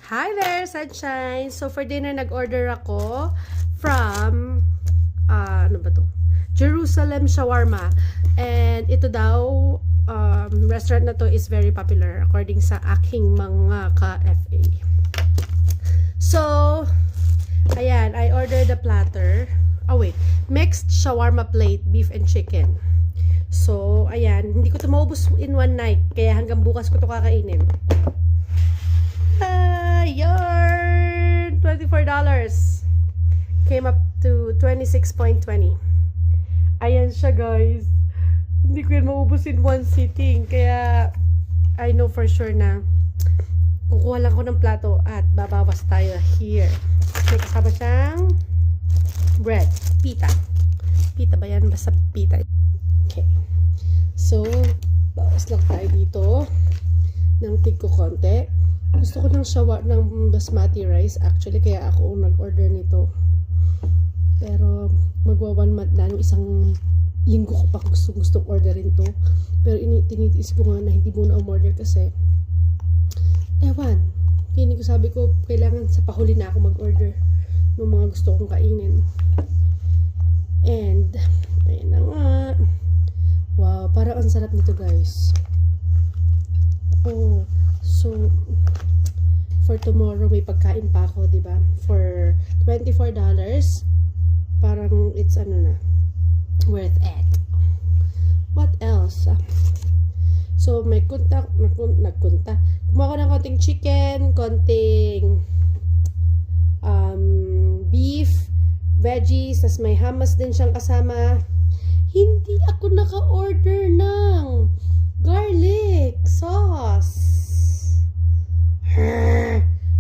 Hi there, Sunshine! So, for dinner, nag-order ako from, ano ba to? Jerusalem Shawarma. And ito daw, restaurant na to is very popular according sa aking mga ka-FA. So, ayan, I ordered the platter. Oh, wait. Mixed shawarma plate, beef and chicken. So, ayan, hindi ko ito maubos in one night. Kaya hanggang bukas ko ito kakainin. Yarn! $24. Came up to 26.20. Ayan siya, guys. Hindi ko yan maubos in one sitting. Kaya, I know for sure na kukuha lang ko ng plato at babawas tayo here. May kasama siyang bread. Pita. Pita ba yan? Basta pita. Okay. So, bawas lang tayo dito ng tig ko konti. Gusto ko ng basmati rice actually, kaya ako nag-order nito. Pero magwa 1 month na, yung isang linggo ko pa gustong orderin to. Pero tinitiis ko nga na hindi muna umorder kasi ewan, feeling ko, sabi ko kailangan sa pahuli na ako mag-order ng mga gusto kong kainin. And ayun na nga. Wow, parang ang sarap nito, guys. Oh, so for tomorrow may pagkain pa ako, 'di ba? For $24, parang it's ano na, worth it. What else? So may nagkunta. Kumuha ko ng konting chicken, konting beef, veggies, tas may hummus din siyang kasama. Hindi ako naka-order ng garlic sauce.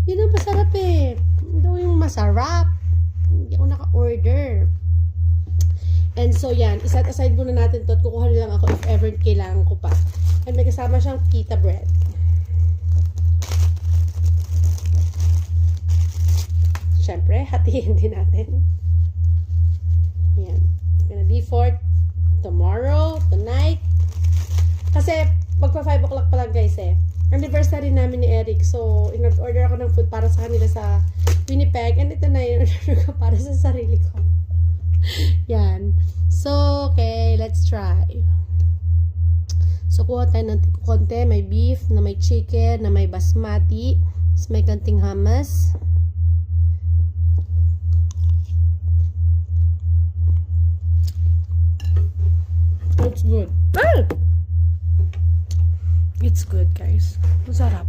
Yun ang masarap eh. Ito yung masarap. Hindi ako naka-order. And so yan, iset aside muna natin to at kukuha lang ako if ever kailangan ko pa. And may kasama siyang pita bread. Siyempre, hatiin din natin. Yan. It's gonna be for tomorrow, tonight. Kasi magpa 5 o'clock pa lang, guys eh. Anniversary namin ni Eric. So, in-order ako ng food para sa kanila sa Winnipeg. And ito na yung order ko para sa sarili ko. Yan. So, okay. Let's try. So, kuha tayo ng konti. May beef, na may chicken, na may basmati. Tapos may kanting hummus. It's good. Ah! It's good, guys. Masarap.